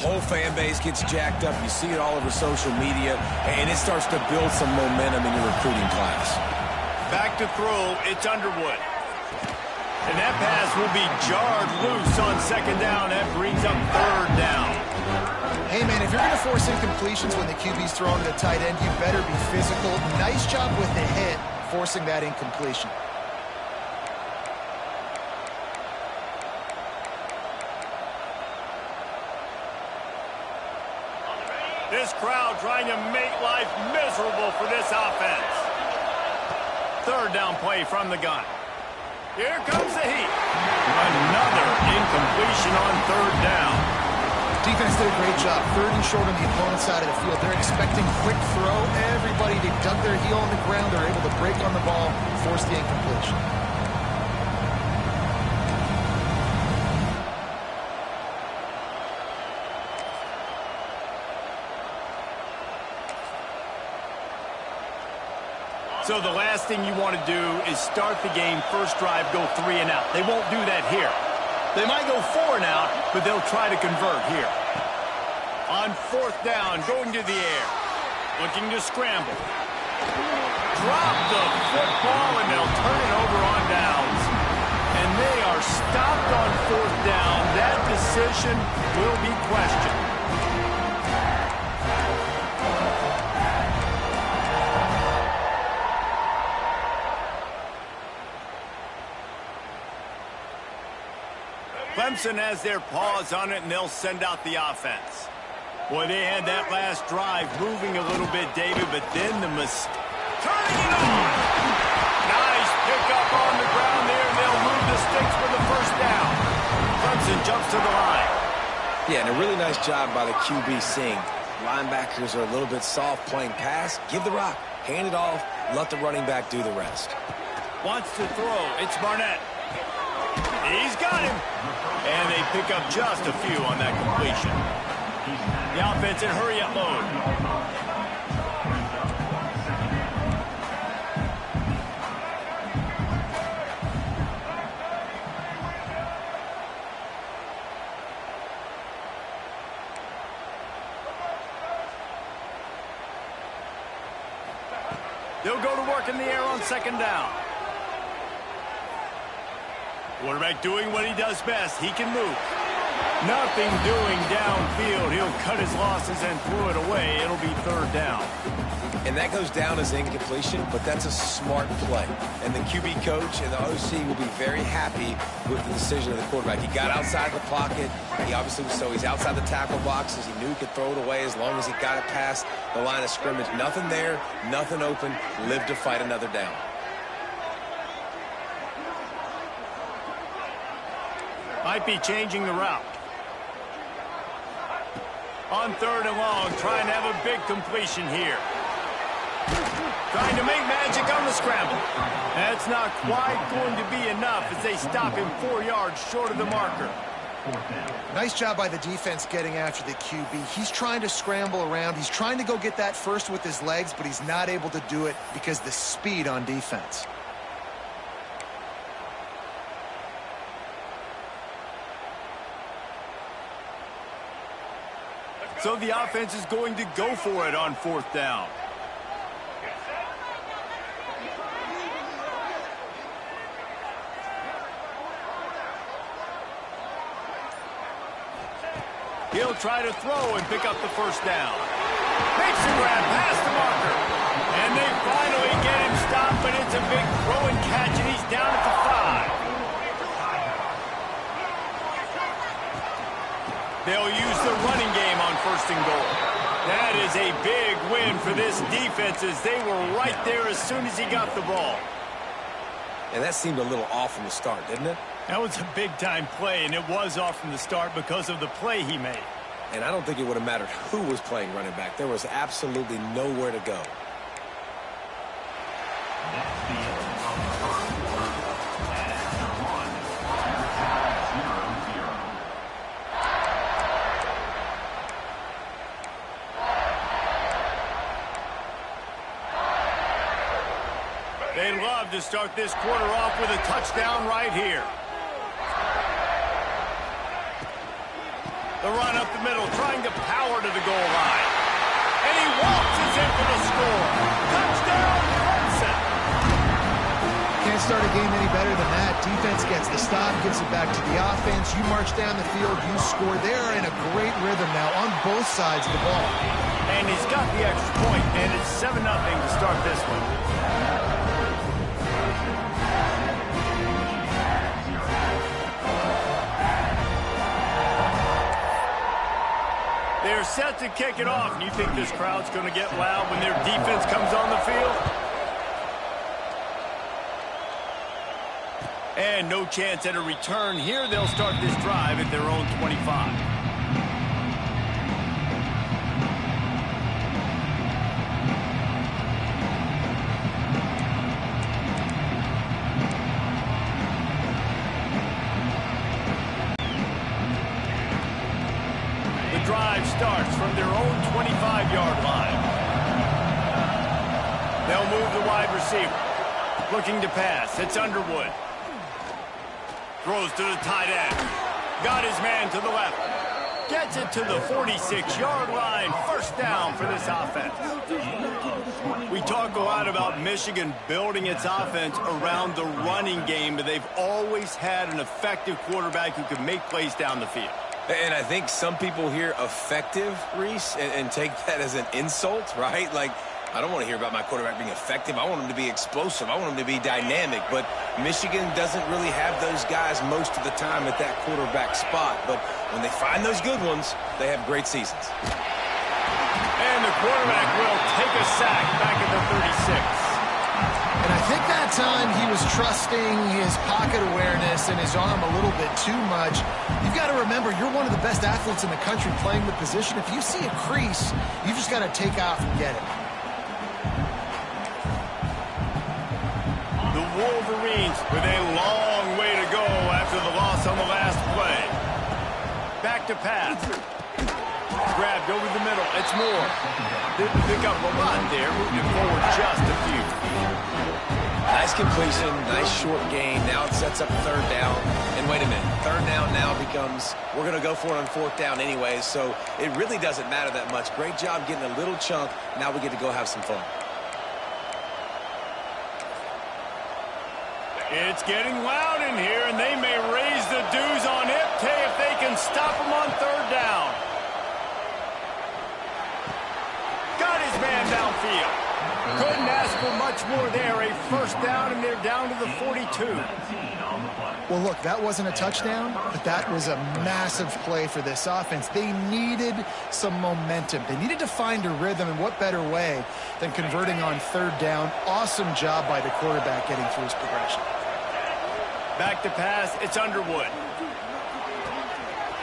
Whole fan base gets jacked up. You see it all over social media, and it starts to build some momentum in your recruiting class. Back to throw, it's Underwood. And that pass will be jarred loose on second down. That brings up third down. Hey, man, if you're going to force incompletions when the QB's throwing to the tight end, you better be physical. Nice job with the hit, forcing that incompletion. This crowd trying to make life miserable for this offense. Third down play from the gun. Here comes the heat. Another incompletion on third down. Defense did a great job. Third and short on the opponent's side of the field. They're expecting quick throw. Everybody, they dug their heel on the ground. They're able to break on the ball, force the incompletion. So the last thing you want to do is start the game, first drive, go 3 and out. They won't do that here. They might go 4 and out, but they'll try to convert here. On fourth down, going to the air. Looking to scramble. Drop the football, and they'll turn it over on downs. And they are stopped on fourth down. That decision will be questioned. Clemson has their paws on it, and they'll send out the offense. Boy, they had that last drive moving a little bit, David, but then the turning it on. Nice pickup on the ground there, and they'll move the sticks for the first down. Clemson jumps to the line. Yeah, and a really nice job by the QB seeing linebackers are a little bit soft playing pass. Give the rock, hand it off, let the running back do the rest. Wants to throw. It's Barnett. He's got him. And they pick up just a few on that completion. The offense in hurry-up mode. They'll go to work in the air on second down. Quarterback doing what he does best. He can move. Nothing doing downfield. He'll cut his losses and throw it away. It'll be third down. And that goes down as incompletion, but that's a smart play. And the QB coach and the OC will be very happy with the decision of the quarterback. He got outside the pocket. He obviously was so he's outside the tackle boxes. He knew he could throw it away as long as he got it past the line of scrimmage. Nothing there, nothing open. Live to fight another down. Might be changing the route. On third and long, trying to have a big completion here. Trying to make magic on the scramble. That's not quite going to be enough as they stop him 4 yards short of the marker. Nice job by the defense getting after the QB. He's trying to scramble around. He's trying to go get that first with his legs, but he's not able to do it because of the speed on defense. So the offense is going to go for it on fourth down. He'll try to throw and pick up the first down. Makes the grab past the marker. And they finally get him stopped, but it's a big throw and catch, and he's down at the 5. They'll use the running game on first and goal. That is a big win for this defense as they were right there as soon as he got the ball. And that seemed a little off from the start, didn't it? That was a big-time play, and it was off from the start because of the play he made. And I don't think it would have mattered who was playing running back. There was absolutely nowhere to go. They'd love to start this quarter off with a touchdown right here. The run up the middle, trying to power to the goal line. And he waltzes in for the score. Touchdown, Clemson. Can't start a game any better than that. Defense gets the stop, gives it back to the offense. You march down the field, you score. They're in a great rhythm now on both sides of the ball. And he's got the extra point, and it's 7-0 to start this one. They're set to kick it off, and you think this crowd's going to get loud when their defense comes on the field? And no chance at a return here. They'll start this drive at their own 25. The drive starts from their own 25-yard line. They'll move the wide receiver. Looking to pass. It's Underwood. Throws to the tight end. Got his man to the left. Gets it to the 46-yard line. First down for this offense. We talk a lot about Michigan building its offense around the running game, but they've always had an effective quarterback who can make plays down the field. And I think some people hear effective, Reese, and take that as an insult, right? Like, I don't want to hear about my quarterback being effective. I want him to be explosive. I want him to be dynamic. But Michigan doesn't really have those guys most of the time at that quarterback spot. But when they find those good ones, they have great seasons. And the quarterback will take a sack back at the 36. And I think that time he was trusting his pocket awareness and his arm a little bit too much. You've got to remember, you're one of the best athletes in the country playing the position. If you see a crease, you just got to take off and get it. The Wolverines with a long way to go after the loss on the last play. Back to pass. Grabbed over the middle. It's Moore. Didn't pick up a lot there. Moved it forward just a few. Nice completion, nice short gain. Now it sets up third down. And wait a minute, third down now becomes, we're going to go for it on fourth down anyways, so it really doesn't matter that much. Great job getting a little chunk. Now we get to go have some fun. It's getting loud in here, and they may raise the dues on Iptay if they can stop him on third down. Got his man downfield. Couldn't ask for much more there. A first down, and they're down to the 42. Well, look, that wasn't a touchdown, but that was a massive play for this offense. They needed some momentum. They needed to find a rhythm, and what better way than converting on third down. Awesome job by the quarterback getting through his progression. Back to pass, it's Underwood.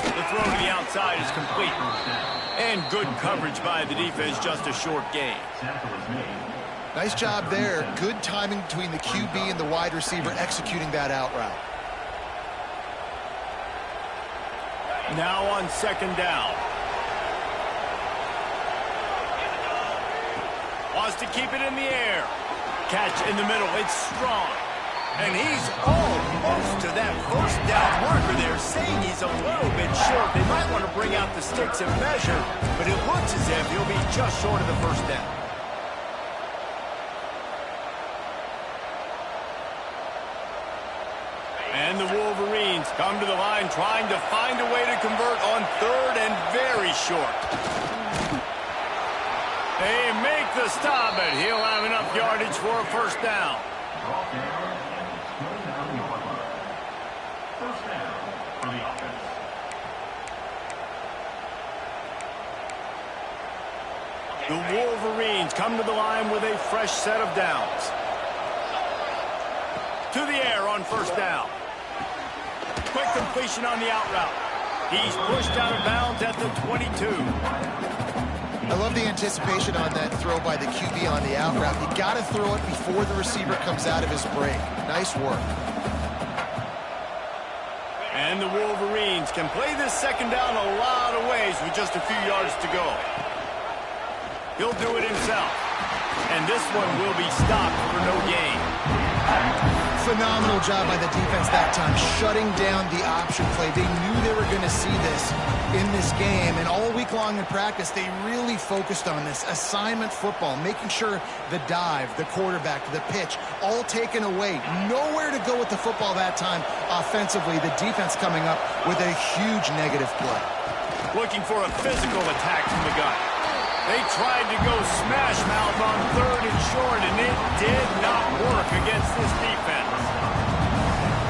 The throw to the outside is complete. And good coverage by the defense, just a short gain. Nice job there. Good timing between the QB and the wide receiver executing that out route. Now on second down. Wants to keep it in the air. Catch in the middle. It's Strong. And he's almost to that first down marker there, saying he's a little bit short. They might want to bring out the sticks and measure, but it looks as if he'll be just short of the first down. And the Wolverines come to the line trying to find a way to convert on third and very short. They make the stop, but he'll have enough yardage for a first down. The Wolverines come to the line with a fresh set of downs. To the air on first down. Quick completion on the out route. He's pushed out of bounds at the 22. I love the anticipation on that throw by the QB on the out route. You got to throw it before the receiver comes out of his break. Nice work. And the Wolverines can play this second down a lot of ways with just a few yards to go. He'll do it himself. And this one will be stopped for no gain. Phenomenal job by the defense that time, shutting down the option play. They knew they were going to see this in this game, and all week long in practice, they really focused on this assignment football, making sure the dive, the quarterback, the pitch, all taken away. Nowhere to go with the football that time offensively. The defense coming up with a huge negative play. Looking for a physical attack from the gun. They tried to go smash mouth on 3rd and short, and it did not work against this defense.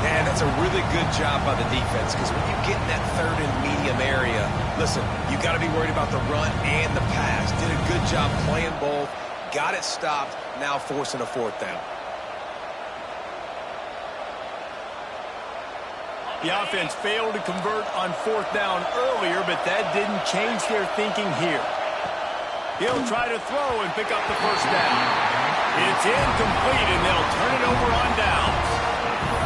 Man, that's a really good job by the defense, because when you get in that 3rd and medium area, listen, you got to be worried about the run and the pass. Did a good job playing both, got it stopped, now forcing a 4th down. The offense failed to convert on 4th down earlier, but that didn't change their thinking here. He'll try to throw and pick up the 1st down. It's incomplete, and they'll turn it over on downs.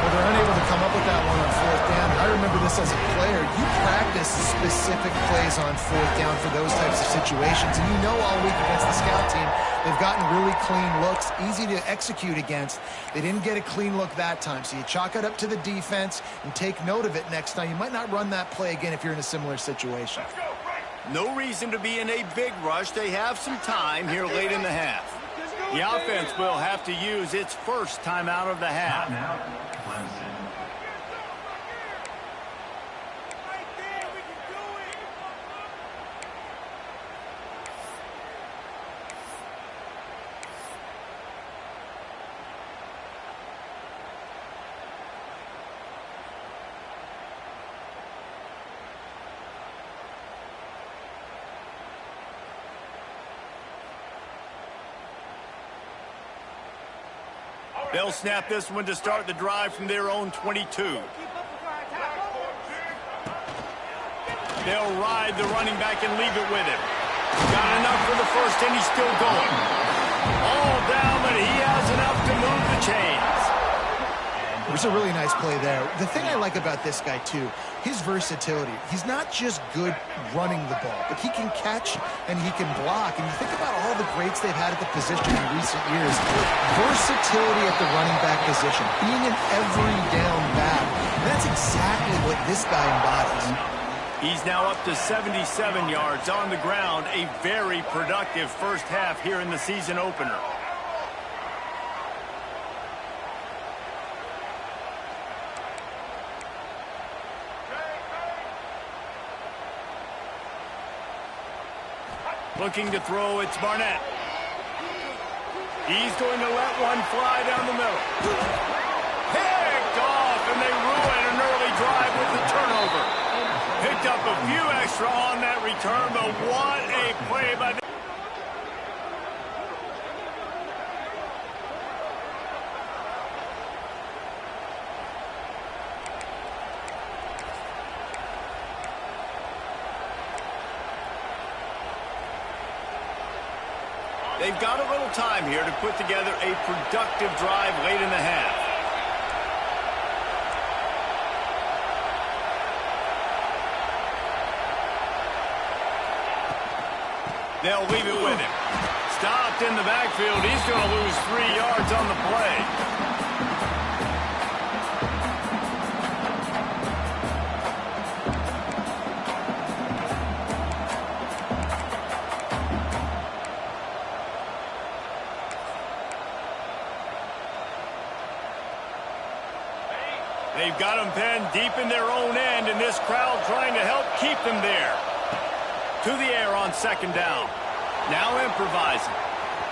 Well, they're unable to come up with that one on 4th down. I remember this as a player. You practice specific plays on 4th down for those types of situations, and you know all week against the scout team, they've gotten really clean looks, easy to execute against. They didn't get a clean look that time, so you chalk it up to the defense and take note of it next time. You might not run that play again if you're in a similar situation. No reason to be in a big rush. They have some time here late in the half. The offense will have to use its first timeout of the half. They'll snap this one to start the drive from their own 22. They'll ride the running back and leave it with him. Got enough for the 1st, and he's still going. All down, but he has enough to move the chains. It was a really nice play there. The thing I like about this guy, too, his versatility. He's not just good running the ball, but he can catch and he can block. And you think about all the greats they've had at the position in recent years. Versatility at the running back position, being an every down back. And that's exactly what this guy embodies. He's now up to 77 yards on the ground. A very productive first half here in the season opener. Looking to throw, it's Barnett. He's going to let one fly down the middle. Picked off, and they ruin an early drive with the turnover. Picked up a few extra on that return, but what a play by the... They've got a little time here to put together a productive drive late in the half. They'll leave it with him. Stopped in the backfield. He's going to lose 3 yards on the play. They've got them penned deep in their own end, and this crowd trying to help keep them there. To the air on 2nd down. Now improvising.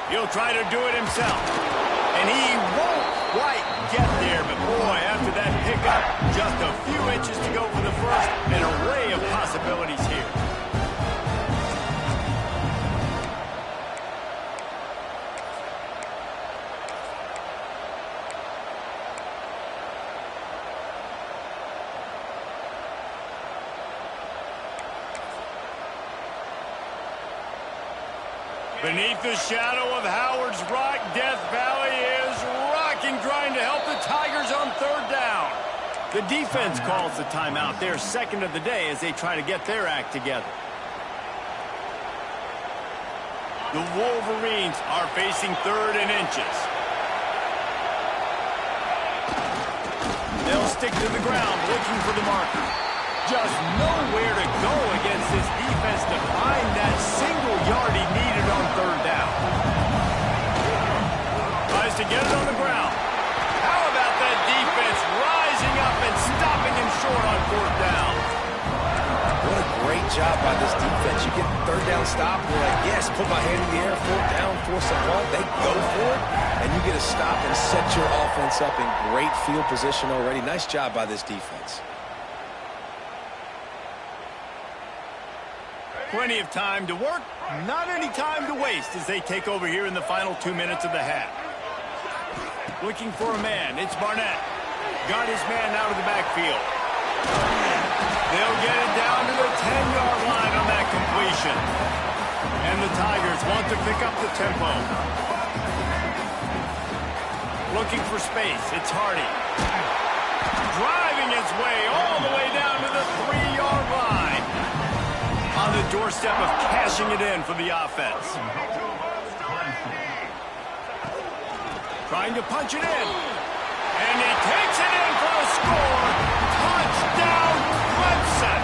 He'll try to do it himself. And he won't quite get there, but boy, after that pickup, just a few inches to go for the first. An array of possibilities here. Beneath the shadow of Howard's Rock, Death Valley is rocking, trying to help the Tigers on 3rd down. The defense calls the timeout, their 2nd of the day, as they try to get their act together. The Wolverines are facing 3rd and inches. stick to the ground, looking for the marker. Just nowhere to go against this defense to find that single yard he needed on third down. Tries to get it on the ground. How about that defense rising up and stopping him short on fourth down? What a great job by this defense. You get third down stop, you're like, yes, put my hand in the air, fourth down, force a punt. They go for it, and you get a stop and set your offense up in great field position already. Nice job by this defense. Plenty of time to work, not any time to waste as they take over here in the final 2 minutes of the half. Looking for a man, it's Barnett. Got his man out of the backfield. They'll get it down to the 10-yard line on that completion. And the Tigers want to pick up the tempo. Looking for space, it's Hardy. Driving his way all the way down to the 3-yard line. On the doorstep of cashing it in for the offense. Trying to punch it in. And he takes it in for the score. Touchdown, Clemson.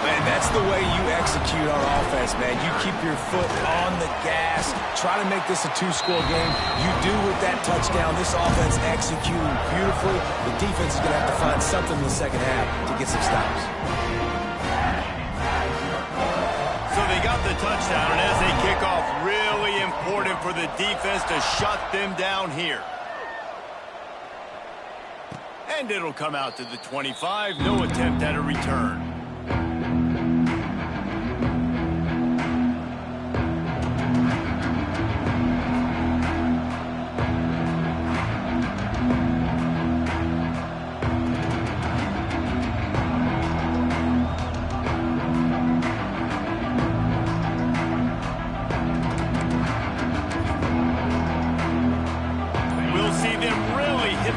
Man, that's the way you execute on offense, man. You keep your foot on the gas. Try to make this a two-score game. You do with that touchdown. This offense executing beautifully. The defense is going to have to find something in the second half to get some stops. So they got the touchdown, and as they kick off, really important for the defense to shut them down here. And it'll come out to the 25. No attempt at a return.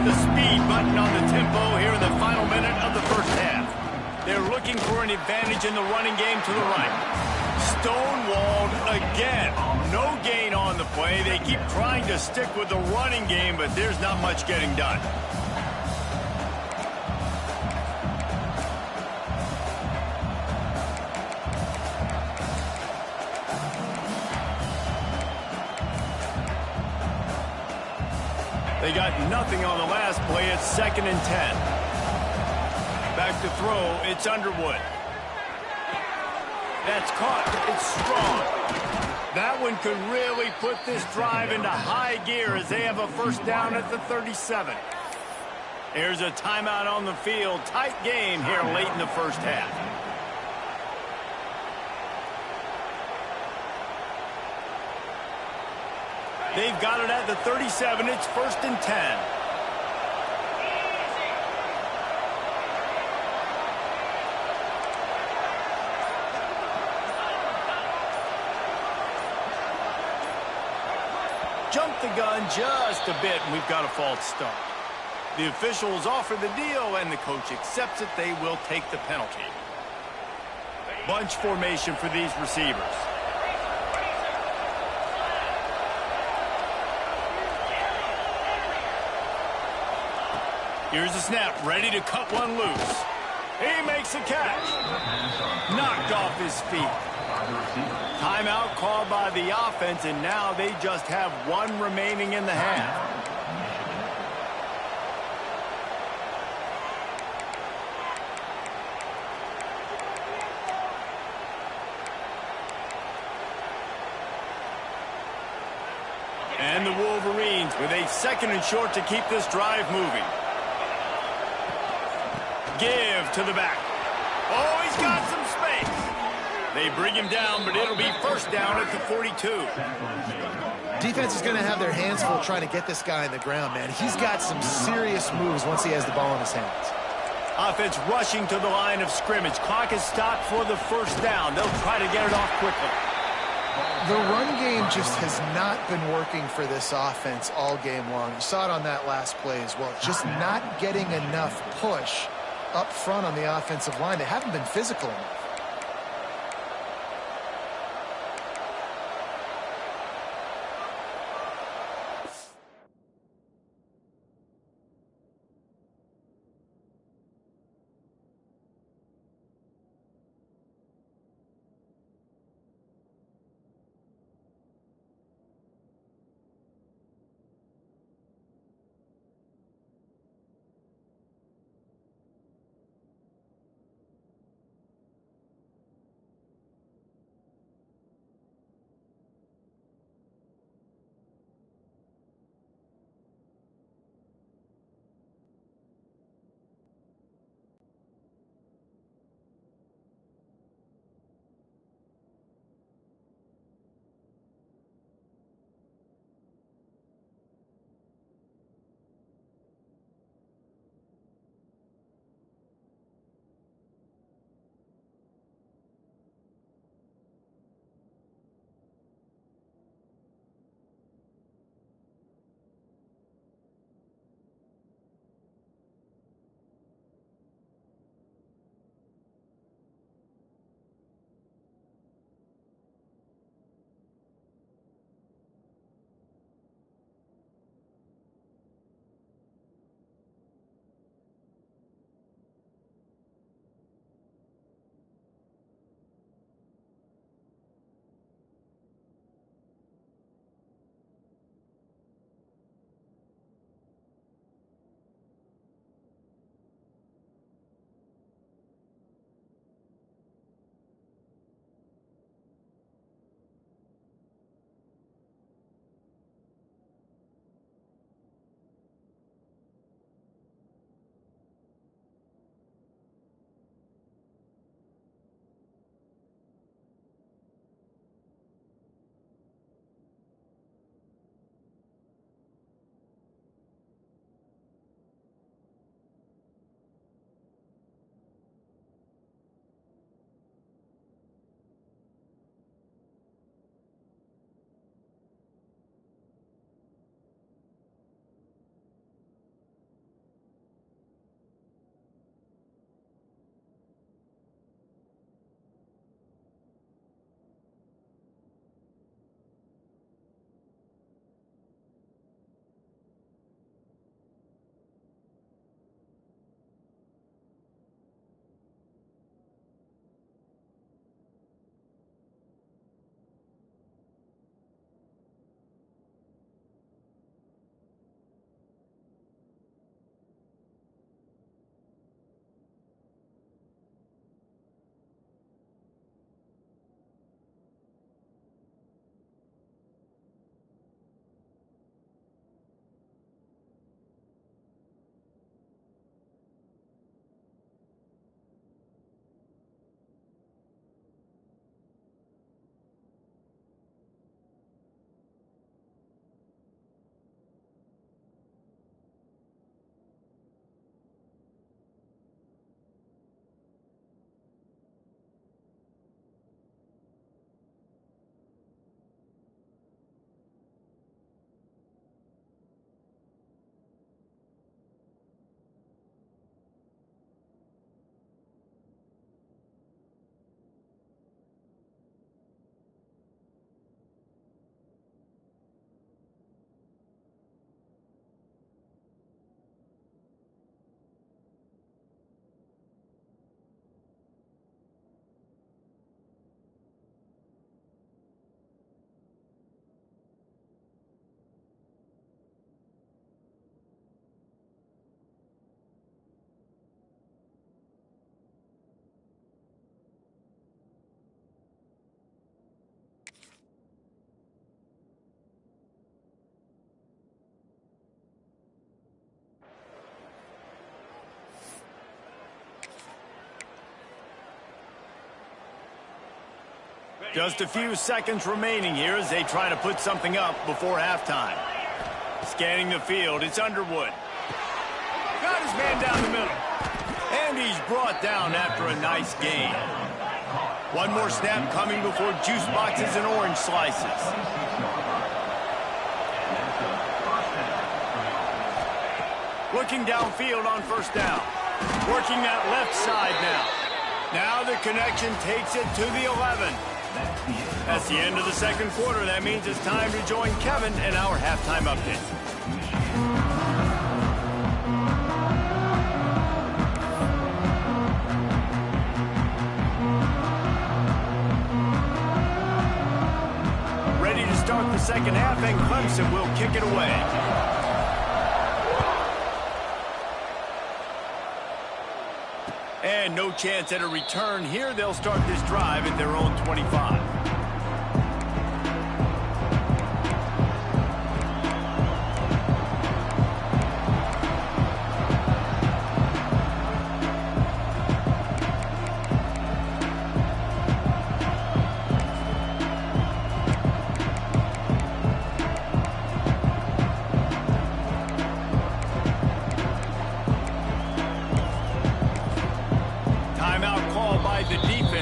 The speed button on the tempo here in the final minute of the first half. They're looking for an advantage in the running game to the right. Stonewalled again. No gain on the play. They keep trying to stick with the running game, but there's not much getting done. They got nothing on the last play. It's 2nd and 10. Back to throw. It's Underwood. That's caught. It's strong. That one could really put this drive into high gear as they have a first down at the 37. Here's a timeout on the field. Tight game here late in the first half. They've got it at the 37. It's 1st and 10. Jumped the gun just a bit, and we've got a false start. The officials offer the deal, and the coach accepts it. They will take the penalty. Bunch formation for these receivers. Here's the snap, ready to cut one loose. He makes a catch. Knocked off his feet. Timeout called by the offense, and now they just have one remaining in the half. And the Wolverines with a 2nd and short to keep this drive moving. Give to the back. Oh, he's got some space. They bring him down, but it'll be first down at the 42. Defense is going to have their hands full trying to get this guy on the ground, man. He's got some serious moves once he has the ball in his hands. Offense rushing to the line of scrimmage. Clock is stopped for the first down. They'll try to get it off quickly. The run game just has not been working for this offense all game long. You saw it on that last play as well. Just not getting enough push up front on the offensive line. They haven't been physical enough. Just a few seconds remaining here as they try to put something up before halftime. Scanning the field, it's Underwood. Got his man down the middle. And he's brought down after a nice gain. One more snap coming before juice boxes and orange slices. Looking downfield on first down. Working that left side now. Now the connection takes it to the 11. That's the end of the second quarter. That means it's time to join Kevin in our halftime update. Ready to start the second half, and Clemson will kick it away. And no chance at a return here. They'll start this drive at their own 25.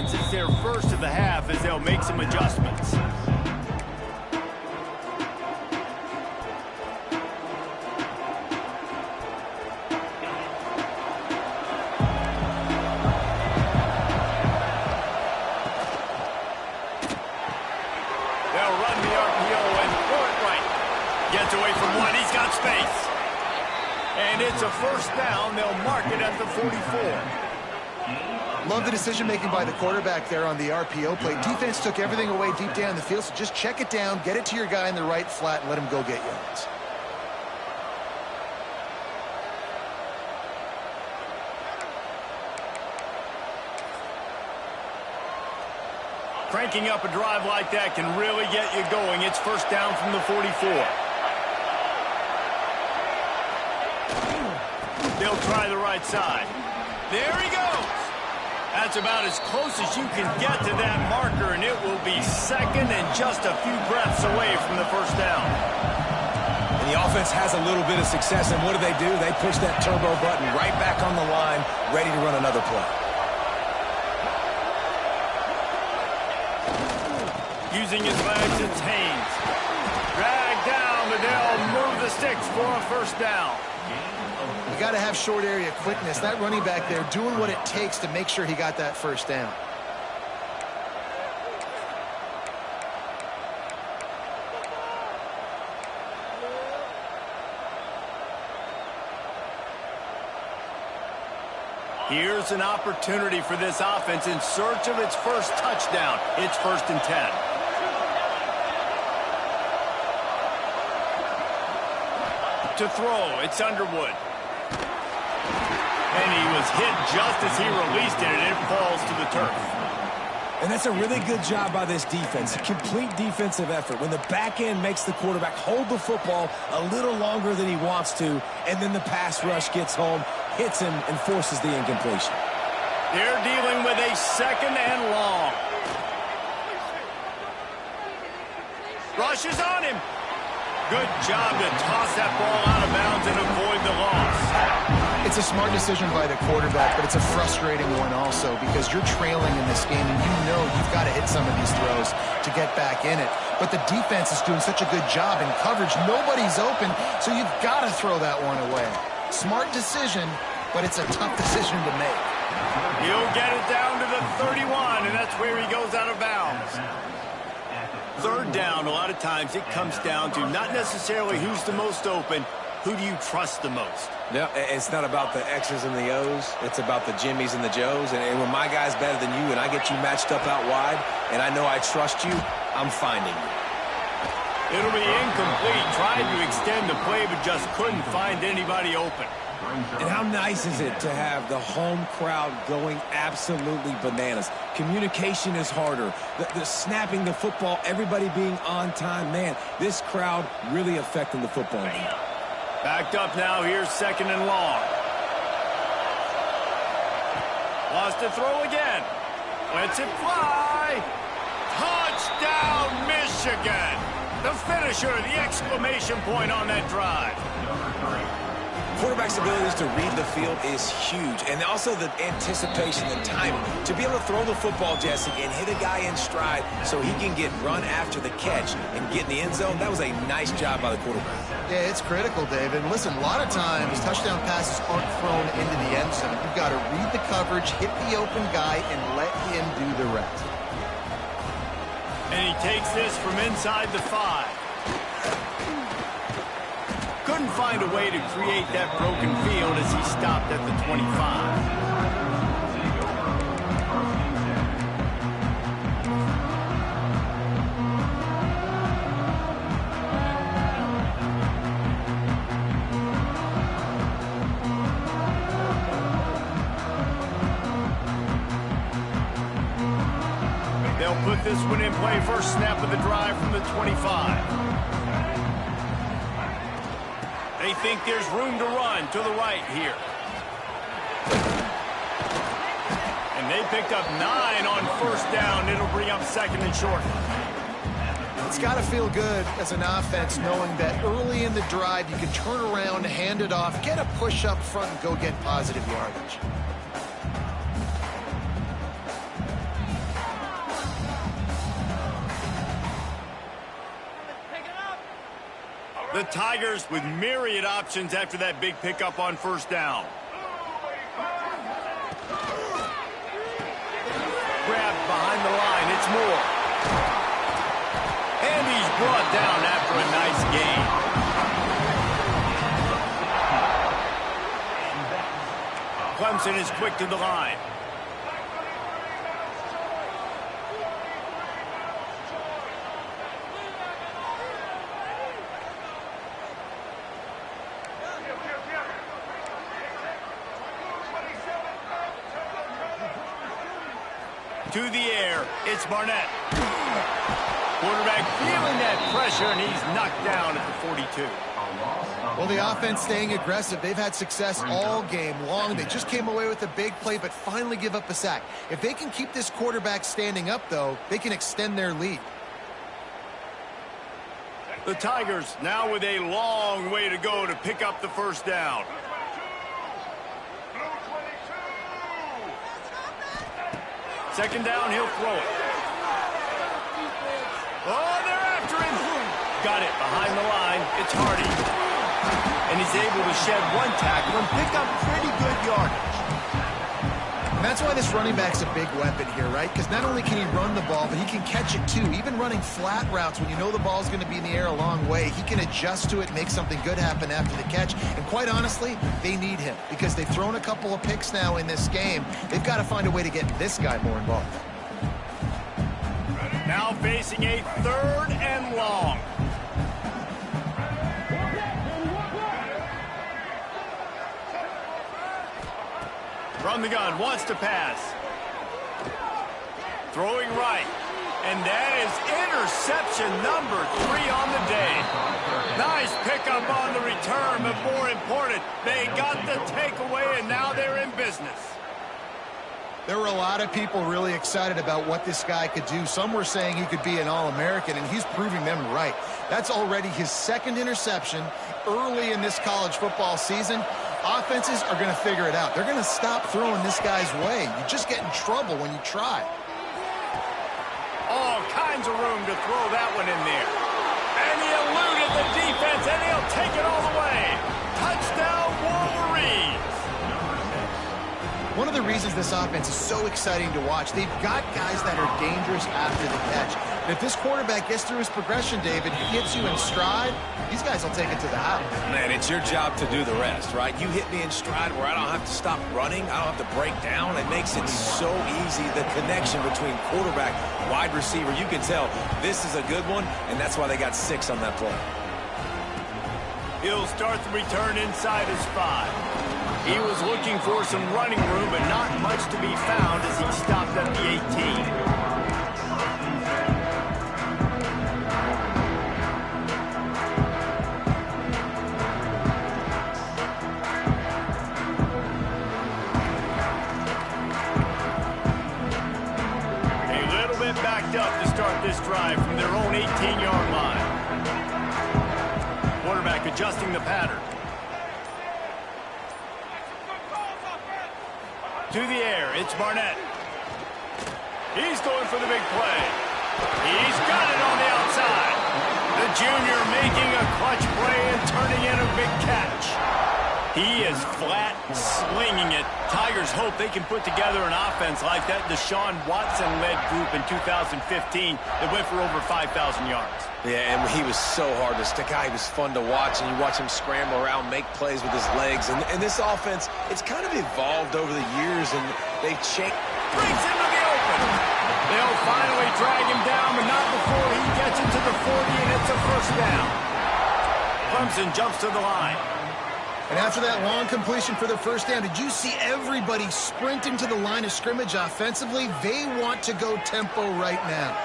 It's their first of the half as they'll make some adjustments. They'll run the RPO and throw it right. Gets away from one. He's got space. And it's a first down. They'll mark it at the 44. Love the decision-making by the quarterback there on the RPO play. Defense took everything away deep down the field, so just check it down, get it to your guy in the right flat, and let him go get yards. Cranking up a drive like that can really get you going. It's first down from the 44. They'll try the right side. There he goes. That's about as close as you can get to that marker, and it will be second and just a few breaths away from the first down. And the offense has a little bit of success, and what do? They push that turbo button right back on the line, ready to run another play. Using his legs, it's Haynes. Dragged down, but they'll move the sticks for a first down. You got to have short area quickness. That running back there doing what it takes to make sure he got that first down. Here's an opportunity for this offense in search of its first touchdown. It's 1st and 10. To throw, it's Underwood. And he was hit just as he released it, and it falls to the turf. And that's a really good job by this defense. A complete defensive effort. When the back end makes the quarterback hold the football a little longer than he wants to, and then the pass rush gets home, hits him, and forces the incompletion. They're dealing with a second and long. Rush is on him. Good job to toss that ball out of bounds and avoid the loss. It's a smart decision by the quarterback, but it's a frustrating one also because you're trailing in this game and you know you've got to hit some of these throws to get back in it. But the defense is doing such a good job in coverage. Nobody's open, so you've got to throw that one away. Smart decision, but it's a tough decision to make. He'll get it down to the 31, and that's where he goes out of bounds. Third down, a lot of times it comes down to not necessarily who's the most open, who do you trust the most? No, it's not about the X's and the O's. It's about the Jimmys and the Joes. And when my guy's better than you and I get you matched up out wide and I know I trust you, I'm finding you. It'll be incomplete. Tried to extend the play, but just couldn't find anybody open. And how nice is it to have the home crowd going absolutely bananas? Communication is harder. The snapping the football, everybody being on time. Man, this crowd really affecting the football game. Backed up now. Here's second and long. Wants to throw again. Lets it fly. finisher, the exclamation point on that drive. Quarterback's abilities to read the field is huge, and also the anticipation, the timing. To be able to throw the football, Jesse, and hit a guy in stride so he can get run after the catch and get in the end zone, that was a nice job by the quarterback. Yeah, it's critical, David. And listen, a lot of times touchdown passes aren't thrown into the end zone. You've got to read the coverage, hit the open guy, and let him do the rest. And he takes this from inside the 5. Couldn't find a way to create that broken field as he stopped at the 25. They'll put this one in play. First snap of the drive from the 25. They think there's room to run to the right here. And they picked up 9 on first down. It'll bring up second and short. It's got to feel good as an offense knowing that early in the drive you can turn around, hand it off, get a push up front, and go get positive yardage. The Tigers with myriad options after that big pickup on first down. Grabbed behind the line. It's Moore. And he's brought down after a nice gain. Clemson is quick to the line. To the air, it's Barnett. Quarterback feeling that pressure, and he's knocked down at the 42. Well, the offense staying aggressive. They've had success all game long. They just came away with a big play, but finally give up a sack. If they can keep this quarterback standing up, though, they can extend their lead. The Tigers now with a long way to go to pick up the first down. Second down, he'll throw it. Oh, they're after him. Got it behind the line. It's Hardy. And he's able to shed one tackle and pick up pretty good yardage. And that's why this running back's a big weapon here, right? Because not only can he run the ball, but he can catch it too. Even running flat routes when you know the ball's going to be in the air a long way, he can adjust to it, make something good happen after the catch. And quite honestly, they need him because they've thrown a couple of picks now in this game. They've got to find a way to get this guy more involved. Now facing a 3rd and long. From the gun, wants to pass. Throwing right. And that is interception number 3 on the day. Nice pickup on the return, but more important, they got the takeaway, and now they're in business. There were a lot of people really excited about what this guy could do. Some were saying he could be an All-American, and he's proving them right. That's already his 2nd interception early in this college football season. Offenses are going to figure it out. They're going to stop throwing this guy's way. You just get in trouble when you try. All kinds of room to throw that one in there. And he eluded the defense, and he'll take it all the way. Touchdown, Wolverines. One of the reasons this offense is so exciting to watch, they've got guys that are dangerous after the catch. And if this quarterback gets through his progression, David, he hits you in stride, these guys will take it to the house. Man, it's your job to do the rest, right? You hit me in stride where I don't have to stop running. I don't have to break down. It makes it so easy, the connection between quarterback, wide receiver. You can tell this is a good one, and that's why they got 6 on that play. He'll start the return inside his 5. He was looking for some running room, but not much to be found as he stopped at the 18. A little bit backed up to start this drive from their own 18-yard line. adjusting the pattern. To the air, it's Barnett. He's going for the big play. He's got it on the outside. The junior making a clutch play and turning in a big catch. He is flat slinging it. Tigers hope they can put together an offense like that Deshaun Watson-led group in 2015 that went for over 5,000 yards. Yeah, and he was so hard to stick out. He was fun to watch, and you watch him scramble around, make plays with his legs. And this offense, it's kind of evolved over the years, and they've changed. Breaks into the open. They'll finally drag him down, but not before he gets into the 40, and it's a first down. Clemson jumps to the line. And after that long completion for the first down, did you see everybody sprinting to the line of scrimmage offensively? They want to go tempo right now.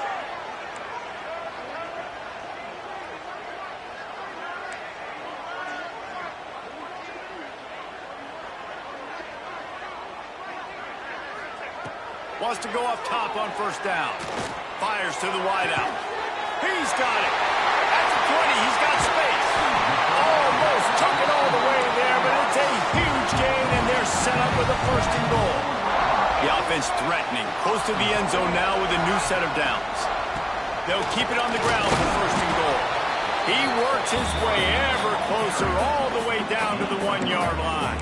Wants to go up top on first down. Fires to the wideout. He's got it. At the 20, he's got space. Almost took it all the way there, but it's a huge gain, and they're set up with a first and goal. The offense threatening. Close to the end zone now with a new set of downs. They'll keep it on the ground for first and goal. He works his way ever closer all the way down to the 1-yard line.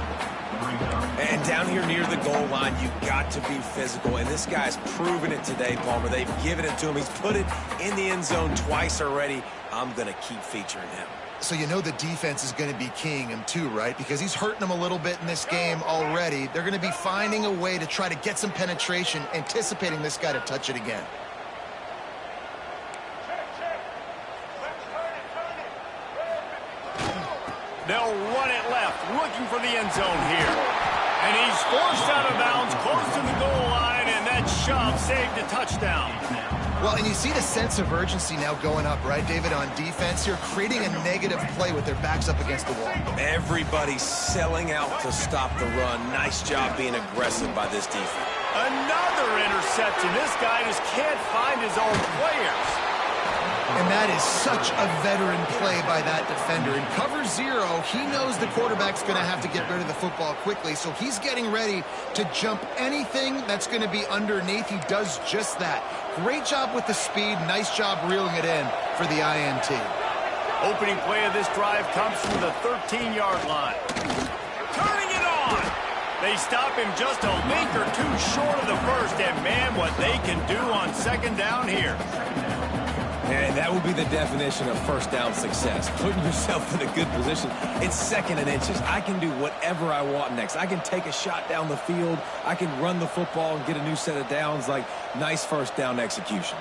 And down here near the goal line, you've got to be physical. And this guy's proven it today, Palmer. They've given it to him. He's put it in the end zone twice already. I'm going to keep featuring him. So you know the defense is going to be keying him too, right? Because he's hurting them a little bit in this game already. They're going to be finding a way to try to get some penetration, anticipating this guy to touch it again. They'll run it left, looking for the end zone here. And he's forced out of bounds, close to the goal line, and that shove saved a touchdown. Well, and you see the sense of urgency now going up, right, David, on defense here, creating a negative play with their backs up against the wall. Everybody's selling out to stop the run. Nice job being aggressive by this defense. Another interception. This guy just can't find his own players. And that is such a veteran play by that defender. In cover zero, he knows the quarterback's going to have to get rid of the football quickly, so he's getting ready to jump anything that's going to be underneath. He does just that. Great job with the speed. Nice job reeling it in for the INT. Opening play of this drive comes from the 13-yard line. Turning it on. They stop him just a link or two short of the first, and man, what they can do on second down here. And that would be the definition of first down success. Putting yourself in a good position. It's second and inches. I can do whatever I want next. I can take a shot down the field. I can run the football and get a new set of downs. Like, nice first down execution.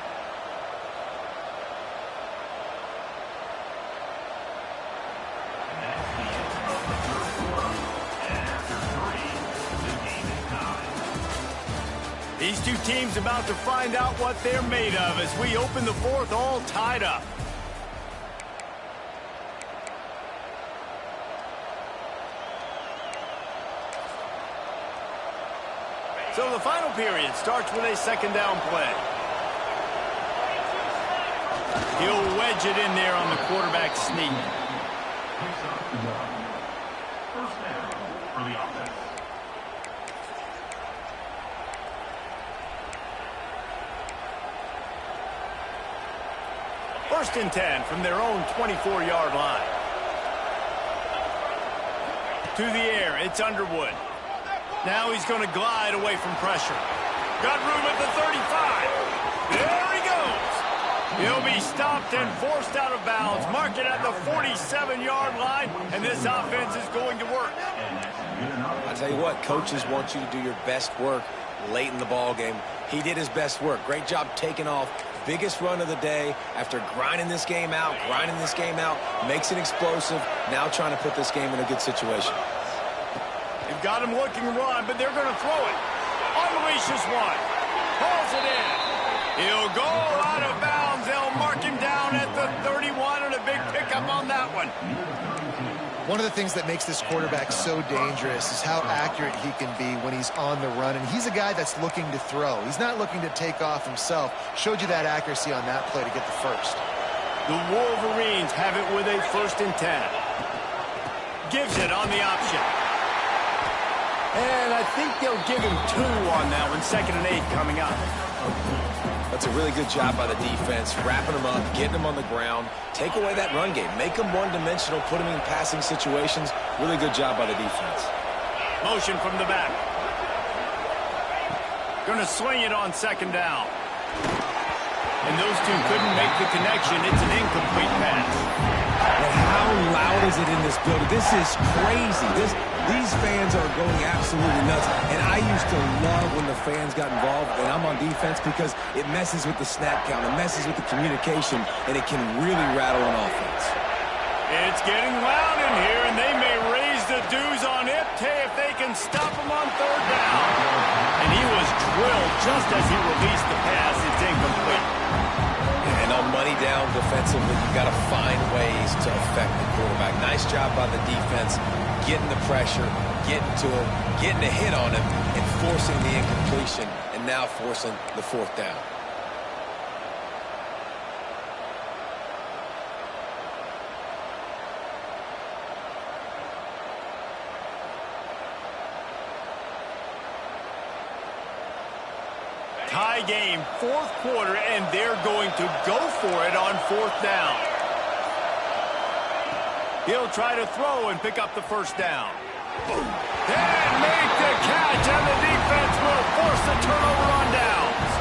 These two teams about to find out what they're made of as we open the fourth all tied up. So the final period starts with a second down play. He'll wedge it in there on the quarterback sneak. First down for the offense. First and 10 from their own 24-yard line. To the air, it's Underwood. Now he's going to glide away from pressure. Got room at the 35. There he goes. He'll be stopped and forced out of bounds. Mark it at the 47-yard line, and this offense is going to work. I tell you what, coaches want you to do your best work late in the ball game. He did his best work. Great job taking off. Biggest run of the day after grinding this game out, makes it explosive, now trying to put this game in a good situation. They've got him looking run, but they're going to throw it. Unleashes one. Pulls it in. He'll go out of bounds. They'll mark him down at the 31, and a big pickup on that one. One of the things that makes this quarterback so dangerous is how accurate he can be when he's on the run. And he's a guy that's looking to throw. He's not looking to take off himself. Showed you that accuracy on that play to get the first. The Wolverines have it with a first and 10. Gives it on the option. And I think they'll give him 2 on that one. 2nd and 8 coming up. That's a really good job by the defense, wrapping them up, getting them on the ground. Take away that run game. Make them one-dimensional, put them in passing situations. Really good job by the defense. Motion from the back. Going to swing it on 2nd down. And those two couldn't make the connection. It's an incomplete pass. But how loud is it in this building? This is crazy. These fans are going absolutely nuts. And I used to love when the fans got involved, and I'm on defense, because it messes with the snap count. It messes with the communication, and it can really rattle an offense. It's getting loud in here, and they may raise the dues on it if they can stop him on 3rd down. And he was drilled just as he released the pass. It's incomplete. And on money down defensively, you've got to find ways to affect the quarterback. Nice job by the defense, getting the pressure, getting to him, getting a hit on him, and forcing the incompletion, and now forcing the 4th down. Tie game, 4th quarter, and they're going to go for it on 4th down. He'll try to throw and pick up the 1st down. And make the catch, and the defense will force the turnover on downs.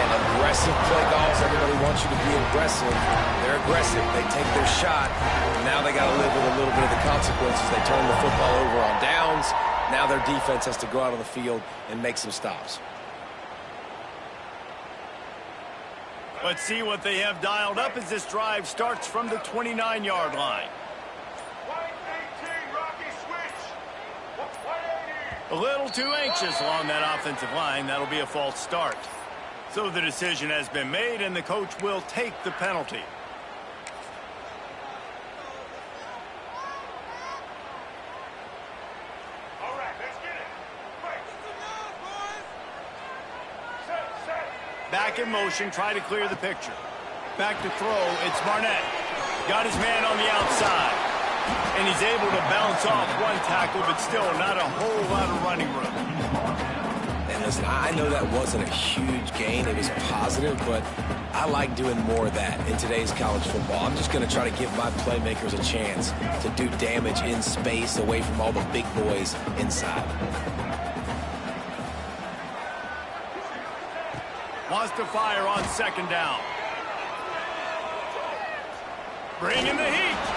And aggressive play calls. Everybody wants you to be aggressive. They're aggressive. They take their shot. Now they got to live with a little bit of the consequences. They turn the football over on downs. Now their defense has to go out on the field and make some stops. Let's see what they have dialed up as this drive starts from the 29-yard line. A little too anxious along that offensive line. That'll be a false start. So the decision has been made, and the coach will take the penalty. All right, let's get it. Back in motion, try to clear the picture. Back to throw, it's Barnett. Got his man on the outside. And he's able to bounce off one tackle, but still not a whole lot of running room. And listen, I know that wasn't a huge gain. It was positive, but I like doing more of that in today's college football. I'm just going to try to give my playmakers a chance to do damage in space away from all the big boys inside. Wants to fire on 2nd down. Bringing the heat.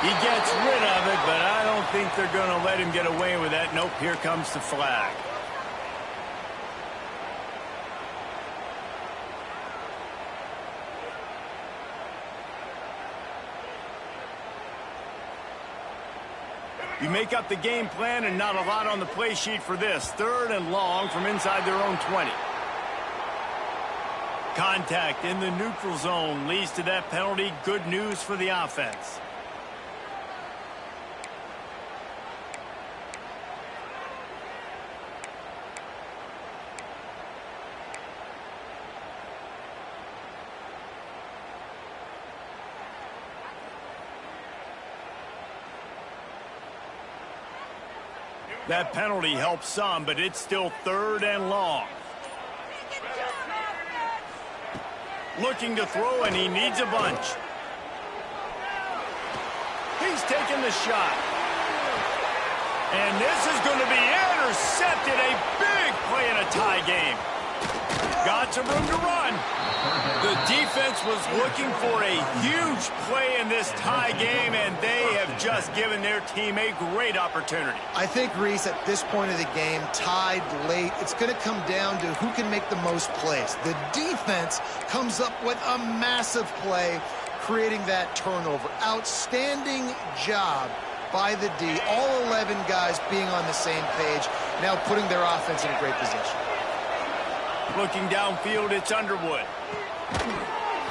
He gets rid of it, but I don't think they're going to let him get away with that. Nope, here comes the flag. You make up the game plan, and not a lot on the play sheet for this. 3rd and long from inside their own 20. Contact in the neutral zone leads to that penalty. Good news for the offense. That penalty helps some, but it's still 3rd and long. Looking to throw, and he needs a bunch. He's taking the shot. And this is going to be intercepted. A big play in a tie game. Got some room to run. The defense was looking for a huge play in this tie game, and they have just given their team a great opportunity. I think, Reese, at this point of the game, tied late, it's going to come down to who can make the most plays. The defense comes up with a massive play, creating that turnover. Outstanding job by the D. All 11 guys being on the same page, now putting their offense in a great position. Looking downfield, it's Underwood.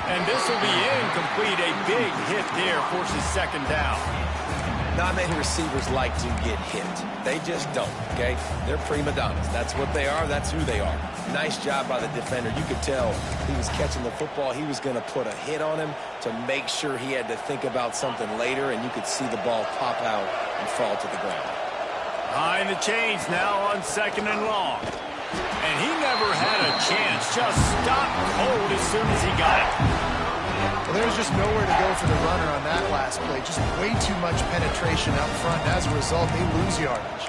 And this will be incomplete. A big hit there forces 2nd down. Not many receivers like to get hit. They just don't, okay? They're prima donnas. That's what they are. That's who they are. Nice job by the defender. You could tell he was catching the football. He was going to put a hit on him to make sure he had to think about something later, and you could see the ball pop out and fall to the ground. Behind the chains now on 2nd and long. And he never had a chance. Just stopped cold as soon as he got it. Well, there's just nowhere to go for the runner on that last play. Just way too much penetration up front. As a result, they lose yardage.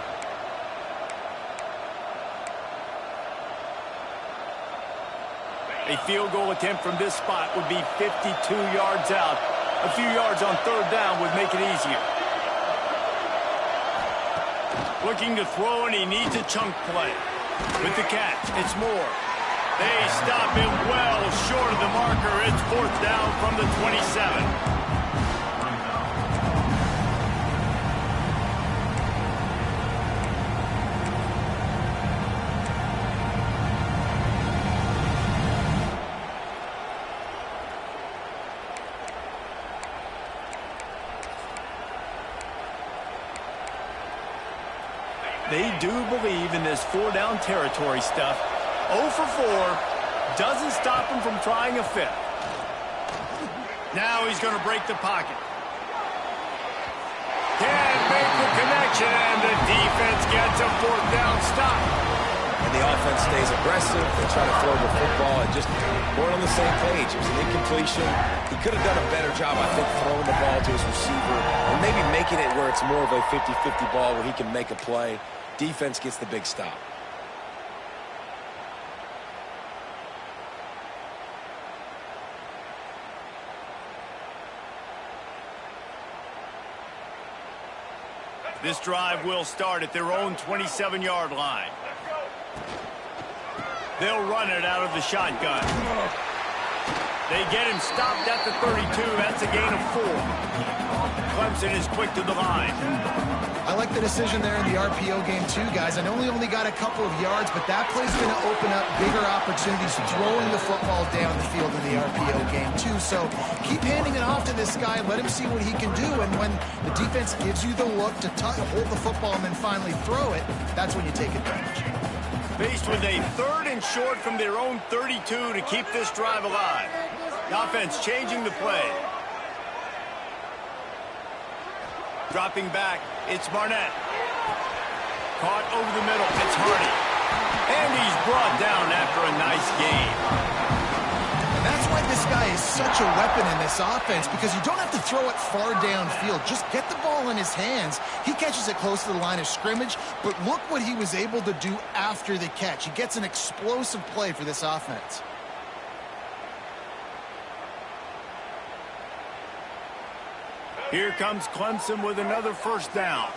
A field goal attempt from this spot would be 52 yards out. A few yards on 3rd down would make it easier. Looking to throw, and he needs a chunk play. With the catch, it's Moore. They stop him well short of the marker. It's 4th down from the 27. They do believe in this 4-down territory stuff. 0 for 4 doesn't stop him from trying a 5th. Now he's going to break the pocket. Can't make the connection, and the defense gets a 4th down stop. And the offense stays aggressive. They try to throw the football and just weren't on the same page. It was an incompletion. He could have done a better job, I think, throwing the ball to his receiver and maybe making it where it's more of a 50-50 ball where he can make a play. Defense gets the big stop. This drive will start at their own 27-yard line. They'll run it out of the shotgun. They get him stopped at the 32. That's a gain of 4. Clemson is quick to the line. I like the decision there in the RPO game too, guys. I know he only got a couple of yards, but that play's going to open up bigger opportunities throwing the football down the field in the RPO game too. So keep handing it off to this guy. Let him see what he can do. And when the defense gives you the look to hold the football and then finally throw it, that's when you take advantage. Faced with a 3rd and short from their own 32 to keep this drive alive. The offense changing the play. Dropping back, it's Barnett. Caught over the middle, it's Hardy. And he's brought down after a nice gain. And that's why this guy is such a weapon in this offense, because you don't have to throw it far downfield. Just get the ball in his hands. He catches it close to the line of scrimmage, but look what he was able to do after the catch. He gets an explosive play for this offense. Here comes Clemson with another 1st down.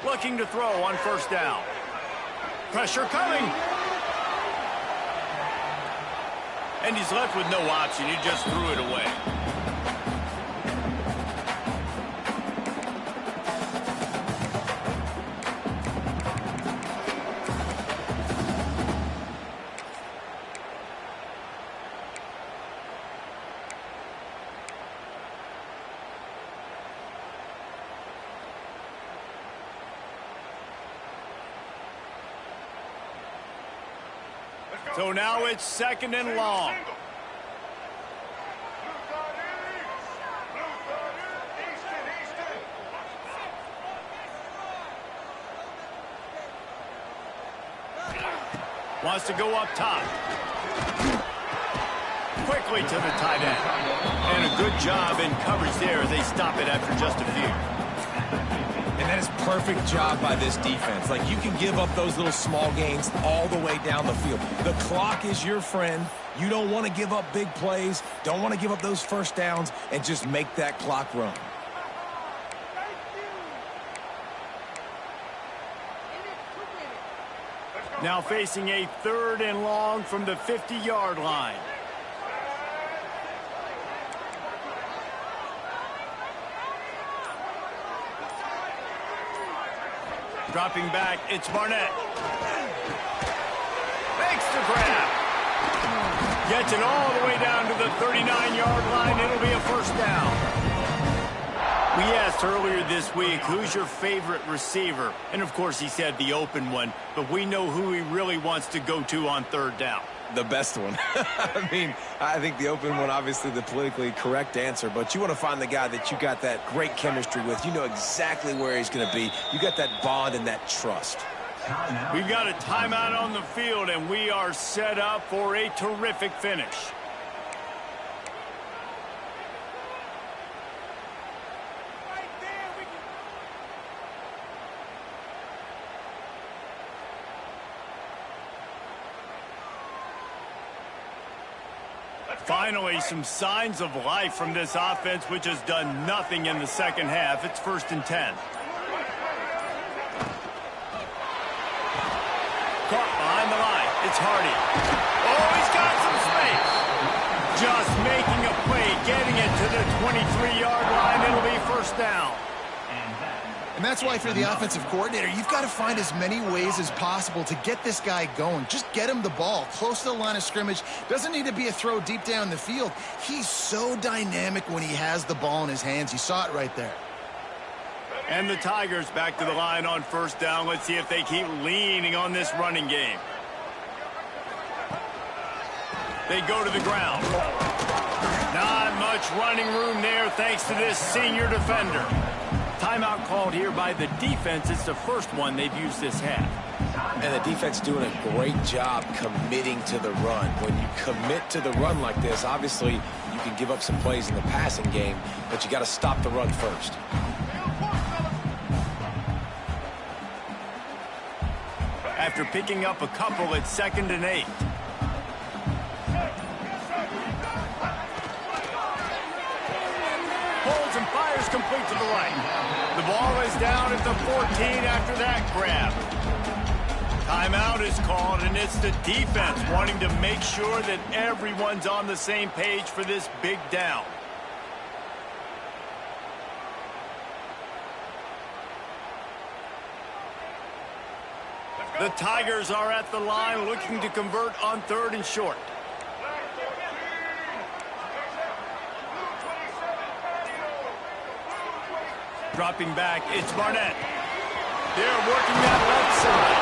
Looking to throw on 1st down. Pressure coming. And he's left with no option. He just threw it away. So now it's 2nd and long. Wants to go up top. Quickly to the tight end. And a good job in coverage there as they stop it after just a few. And that is perfect job by this defense. Like, you can give up those little small gains all the way down the field. The clock is your friend. You don't want to give up big plays. Don't want to give up those 1st downs and just make that clock run. Now facing a 3rd and long from the 50-yard line. Dropping back, it's Barnett. Makes the grab. Gets it all the way down to the 39-yard line. It'll be a first down. We asked earlier this week, who's your favorite receiver? And, of course, he said the open one. But we know who he really wants to go to on third down. The best one. I mean, I think the open one, obviously the politically correct answer, but you want to find the guy that you got that great chemistry with. You know exactly where he's going to be. You got that bond and that trust. We've got a timeout on the field, and we are set up for a terrific finish. Finally, some signs of life from this offense, which has done nothing in the second half. It's 1st and 10. Caught behind the line. It's Hardy. Oh, he's got some space. Just making a play, getting it to the 23-yard line. It'll be first down. And that's why, for the offensive coordinator, you've got to find as many ways as possible to get this guy going. Just get him the ball close to the line of scrimmage. Doesn't need to be a throw deep down the field. He's so dynamic when he has the ball in his hands. You saw it right there. And the Tigers back to the line on first down. Let's see if they keep leaning on this running game. They go to the ground. Not much running room there thanks to this senior defender. Timeout called here by the defense. It's the first one they've used this half. And the defense doing a great job committing to the run. When you commit to the run like this, obviously you can give up some plays in the passing game, but you got to stop the run first. After picking up a couple, it's 2nd and 8. Holds and fires complete to the right. The ball is down at the 14 after that grab. Timeout is called, and it's the defense wanting to make sure that everyone's on the same page for this big down. The Tigers are at the line looking to convert on 3rd and short. Dropping back, it's Barnett. They're working that left side.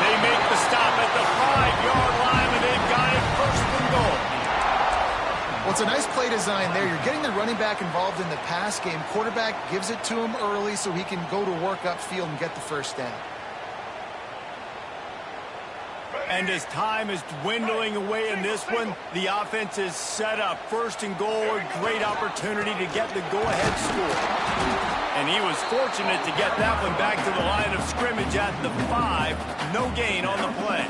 They make the stop at the 5-yard line, and they've got it 1st and goal. Well, it's a nice play design there. You're getting the running back involved in the pass game. Quarterback gives it to him early so he can go to work upfield and get the first down. And as time is dwindling away in this one, the offense is set up. 1st and goal, a great opportunity to get the go-ahead score. And he was fortunate to get that one back to the line of scrimmage at the 5. No gain on the play.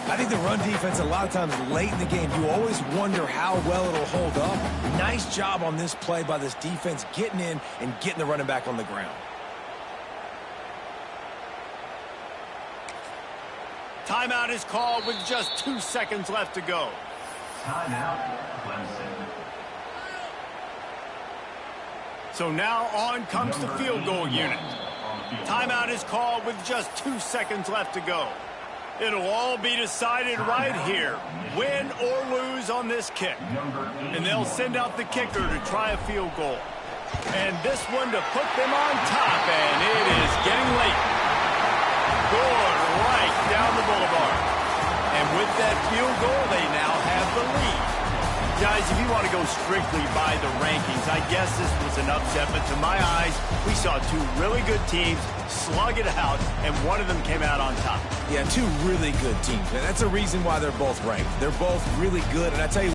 I think the run defense, a lot of times late in the game, you always wonder how well it'll hold up. Nice job on this play by this defense, getting in and getting the running back on the ground. Timeout is called with just 2 seconds left to go. Timeout, Clemson. So now on comes the field goal unit. Timeout is called with just 2 seconds left to go. It'll all be decided right here, win or lose on this kick. And they'll send out the kicker to try a field goal. And this one to put them on top, and it is getting late. Good right down the boulevard. And with that field goal, they now have the lead. Guys, if you want to go strictly by the rankings, I guess this was an upset, but to my eyes, we saw 2 really good teams slug it out, and one of them came out on top. Yeah, 2 really good teams, and that's a reason why they're both ranked. They're both really good, and I tell you